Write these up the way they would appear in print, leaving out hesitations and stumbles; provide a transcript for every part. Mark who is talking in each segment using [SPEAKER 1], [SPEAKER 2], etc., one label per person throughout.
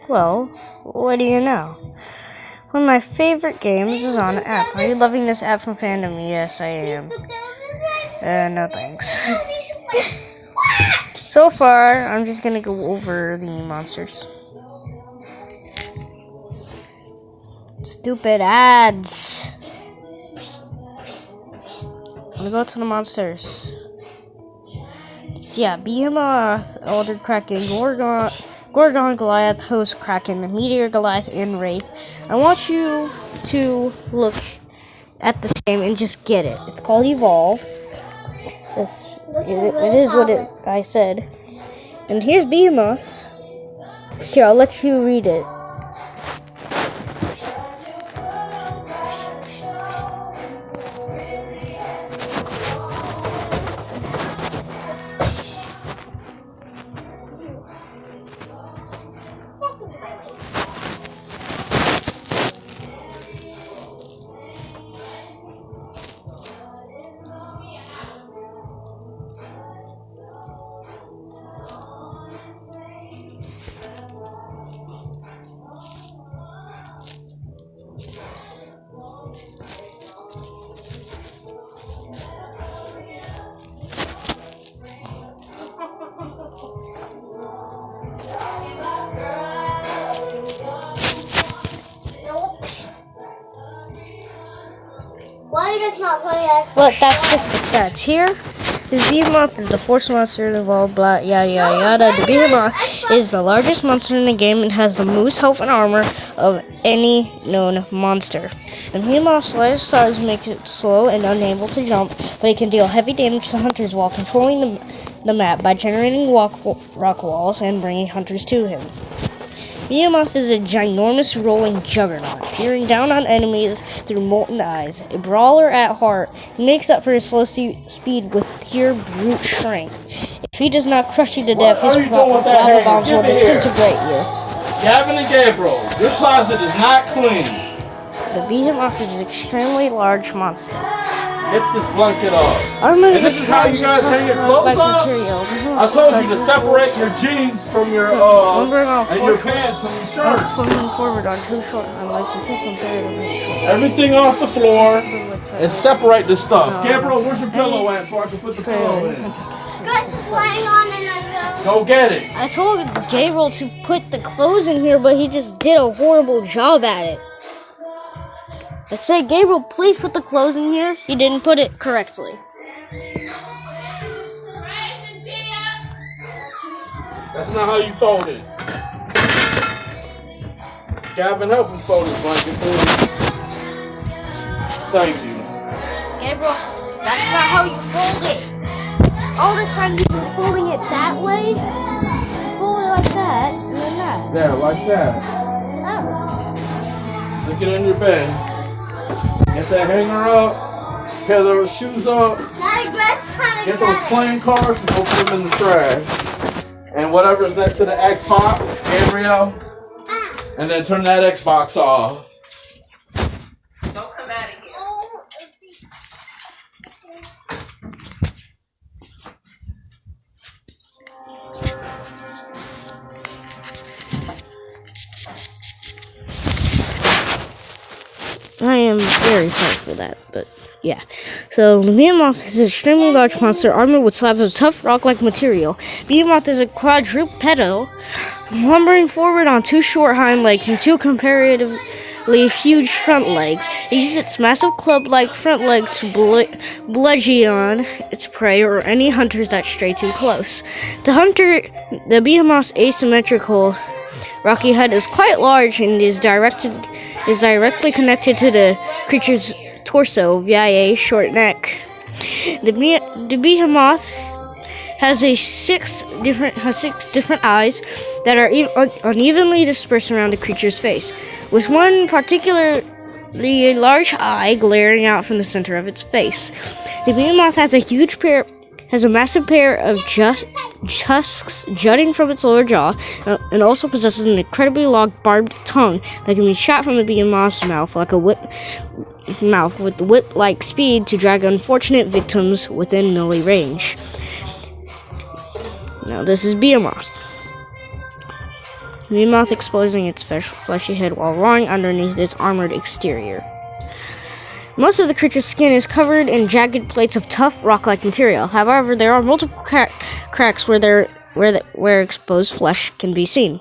[SPEAKER 1] Well, what do you know? One of my favorite games is on an app. Are you loving this app from Fandom? Yes, I am. No thanks. So far, I'm just gonna go over the monsters. Stupid ads. I'm gonna go to the monsters. Yeah, Behemoth, Elder Kraken, Gorgon, Goliath, Host Kraken, Meteor, Goliath, and Wraith. I want you to look at this game and just get it. It's called Evolve. It is what I said. And here's Behemoth. Here, I'll let you read it.
[SPEAKER 2] Why are you guys not playing that?
[SPEAKER 1] But that's just the stats. Here, the Behemoth is the first monster involved, blah, yada, yada, yada. The Behemoth is the largest monster in the game and has the most health and armor of any known monster. The Behemoth's large size makes it slow and unable to jump, but it can deal heavy damage to hunters while controlling the map by generating rock walls and bringing hunters to him. Behemoth is a ginormous rolling juggernaut, peering down on enemies through molten eyes. A brawler at heart, he makes up for his slow speed with pure brute strength. If he does not crush you to death, his lava bombs will disintegrate you.
[SPEAKER 3] Gavin and Gabriel, your closet is not clean.
[SPEAKER 1] The Behemoth is an extremely large monster.
[SPEAKER 3] Get this blanket off.
[SPEAKER 1] Armor
[SPEAKER 3] And this is how you guys hang your clothes up? I told you to separate your jeans from your and your pants from your shirt.
[SPEAKER 1] Swimming forward on two short legs and take comparatively.
[SPEAKER 3] Everything off the floor and separate the stuff. Gabriel, where's your pillow at so I can put the pillow in?
[SPEAKER 2] Guys is laying on in a room.
[SPEAKER 3] Go get it.
[SPEAKER 1] I told Gabriel to put the clothes in here, but he just did a horrible job at it. I said, Gabriel, please put the clothes in here. He didn't put it correctly.
[SPEAKER 3] That's not how you fold it. Gavin, help him fold his blanket, please. Thank you.
[SPEAKER 1] Gabriel, that's not how you fold it. All this time you've been folding it that way. You fold it like that, and then that.
[SPEAKER 3] Yeah, like that.
[SPEAKER 1] Oh.
[SPEAKER 3] Stick it in your bed. Get that hanger up. Pair those shoes up. Get those playing cards and go put them in the trash. And whatever's next to the Xbox, Gabriel. And then turn that Xbox off.
[SPEAKER 4] Don't come out again.
[SPEAKER 1] I am very sorry for that, but yeah. So, the Behemoth is an extremely large monster armored with slabs of tough rock-like material. Behemoth is a quadrupedal, lumbering forward on two short hind legs and two comparatively huge front legs. It uses its massive club-like front legs to bludgeon its prey or any hunters that stray too close. The Behemoth's asymmetrical rocky head is quite large and is directly connected to the creature's torso via a short neck. The Behemoth has six different eyes that are unevenly dispersed around the creature's face, with one particularly large eye glaring out from the center of its face. The Behemoth has a massive pair of tusks jutting from its lower jaw, and also possesses an incredibly long barbed tongue that can be shot from the Behemoth's mouth like a mouth with whip-like speed to drag unfortunate victims within melee range. Now this is Behemoth. Behemoth exposing its fleshy head while roaring underneath its armored exterior. Most of the creature's skin is covered in jagged plates of tough rock-like material. However, there are multiple cracks where exposed flesh can be seen.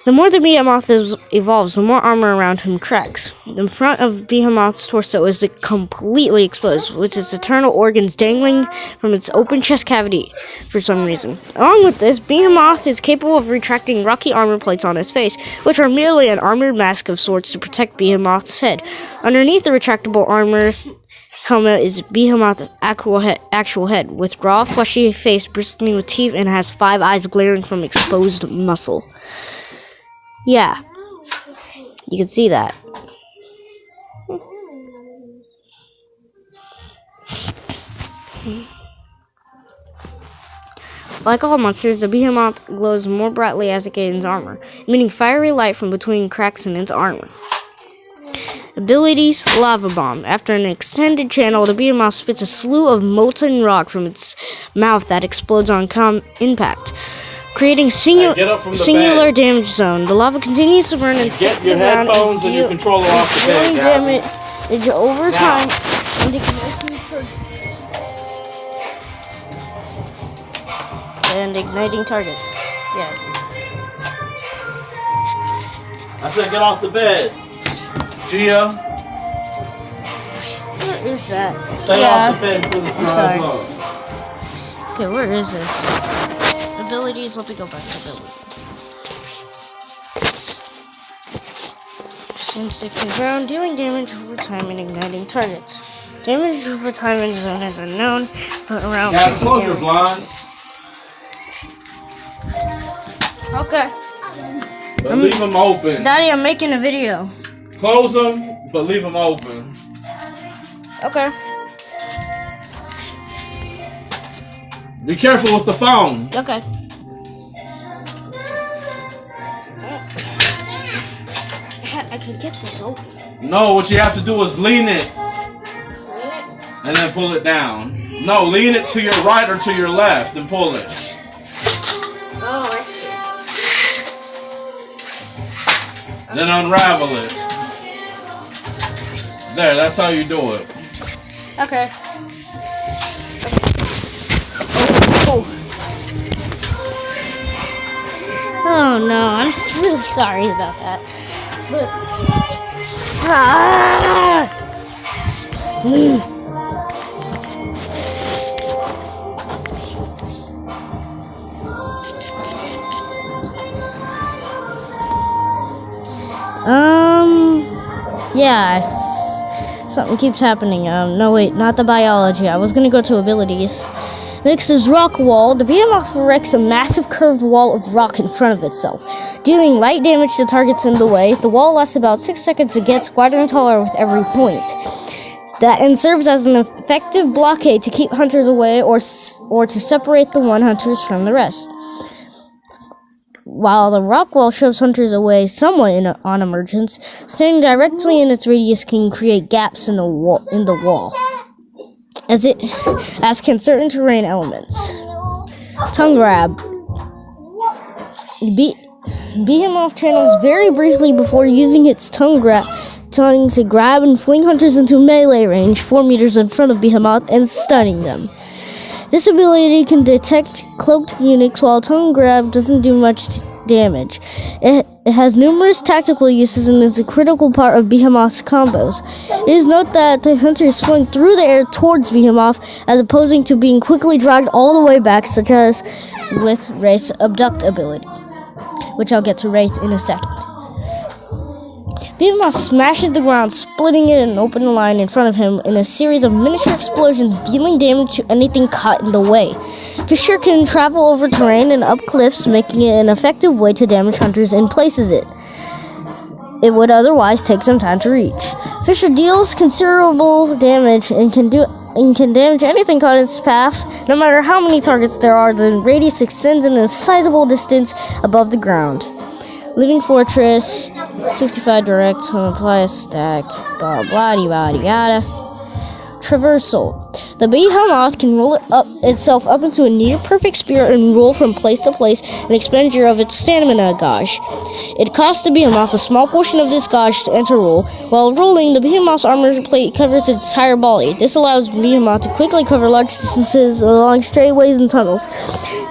[SPEAKER 1] The more the Behemoth evolves, the more armor around him cracks. The front of Behemoth's torso is completely exposed, with its internal organs dangling from its open chest cavity for some reason. Along with this, Behemoth is capable of retracting rocky armor plates on his face, which are merely an armored mask of sorts to protect Behemoth's head. Underneath the retractable armor helmet is Behemoth's actual head, with raw, fleshy face bristling with teeth and has 5 eyes glaring from exposed muscle. Yeah, you can see that. Like all monsters, the Behemoth glows more brightly as it gains armor, emitting fiery light from between cracks in its armor. Abilities: Lava Bomb. After an extended channel, the Behemoth spits a slew of molten rock from its mouth that explodes on impact, creating singular damage zone. The lava continues to burn and stick to the ground,
[SPEAKER 3] and your controller off the bed,
[SPEAKER 1] damage over time and igniting targets. Yeah.
[SPEAKER 3] I said get off the bed. Gia.
[SPEAKER 1] Where is that?
[SPEAKER 3] Stay off the bed until the dries low.
[SPEAKER 1] Okay, where is this? Abilities, let me go back to abilities. When sticks to the ground, dealing damage over time and igniting targets. Damage over time in zone is unknown, but around
[SPEAKER 3] gotta close your blinds.
[SPEAKER 1] Okay.
[SPEAKER 3] But leave them open.
[SPEAKER 1] Daddy, I'm making a video.
[SPEAKER 3] Close them, but leave them open.
[SPEAKER 1] Okay.
[SPEAKER 3] Be careful with the phone.
[SPEAKER 1] Okay. I could get this open.
[SPEAKER 3] No, what you have to do is lean it. And then pull it down. No, lean it to your right or to your left and pull it.
[SPEAKER 1] Oh, I see.
[SPEAKER 3] Then unravel it. There, that's how you do it.
[SPEAKER 1] Okay. Oh no, I'm really sorry about that. But yeah, something keeps happening. No wait, not the biology. I was gonna go to abilities. Next is Rock Wall. The Behemoth erects a massive curved wall of rock in front of itself, dealing light damage to targets in the way. The wall lasts about 6 seconds and gets wider and taller with every point. And serves as an effective blockade to keep hunters away or to separate the hunters from the rest. While the rock wall shoves hunters away somewhat on emergence, standing directly in its radius can create gaps in the wall. As can certain terrain elements. Tongue grab. Behemoth channels very briefly before using its tongue to grab and fling hunters into melee range 4 meters in front of Behemoth and stunning them. This ability can detect cloaked eunuchs, while tongue grab doesn't do much damage. It has numerous tactical uses and is a critical part of Behemoth's combos. It is note that the hunter is flung through the air towards Behemoth, as opposing to being quickly dragged all the way back, such as with Wraith's abduct ability, which I'll get to Wraith in a second. Behemoth smashes the ground, splitting it in an open line in front of him in a series of miniature explosions, dealing damage to anything caught in the way. Fisher can travel over terrain and up cliffs, making it an effective way to damage hunters in places it would otherwise take some time to reach. Fisher deals considerable damage and can damage anything caught in its path. No matter how many targets there are, the radius extends in a sizable distance above the ground. Living Fortress, 65 direct, apply a stack, blah blah blah yada. Traversal. The Behemoth can roll itself up into a near-perfect spirit and roll from place to place, an expenditure of its stamina gauge. It costs the Behemoth a small portion of this gauge to enter roll. While rolling, the Behemoth's armor plate covers its entire body. This allows the Behemoth to quickly cover large distances along straightaways and tunnels,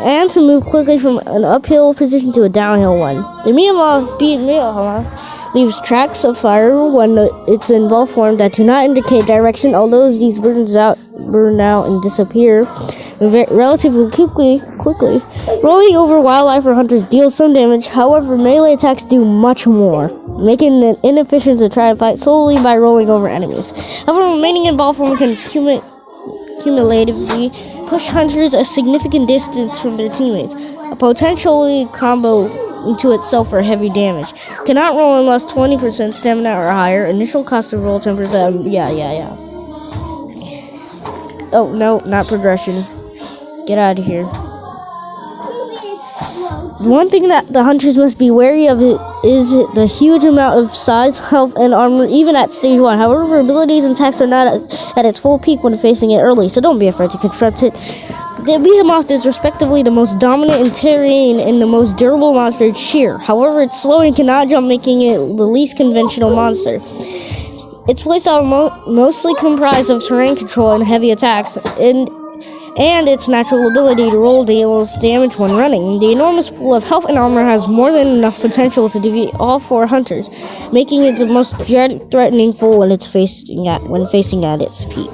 [SPEAKER 1] and to move quickly from an uphill position to a downhill one. The Behemoth leaves tracks of fire when it's in ball form that do not indicate direction, although these burn out and disappear relatively quickly. Rolling over wildlife or hunters deals some damage, however melee attacks do much more, making it inefficient to try to fight solely by rolling over enemies. However, remaining in ball form can cumulatively push hunters a significant distance from their teammates, a potentially combo into itself for heavy damage. Cannot roll unless 20% stamina or higher. Initial cost of roll 10%. Yeah. Oh, no, not progression. Get out of here. One thing that the hunters must be wary of is the huge amount of size, health, and armor, even at stage 1. However, abilities and attacks are not at its full peak when facing it early, so don't be afraid to confront it. The Behemoth is respectively the most dominant in terrain and the most durable monster in sheer. However, it's slow and cannot jump, making it the least conventional monster. Its playstyle mostly comprised of terrain control and heavy attacks, and its natural ability to roll deals damage when running. The enormous pool of health and armor has more than enough potential to defeat all 4 hunters, making it the most threatening foe when facing at its peak.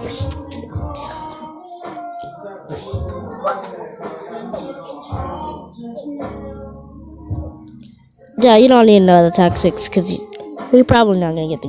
[SPEAKER 1] Yeah, you don't need another tactics because you're probably not gonna get the game.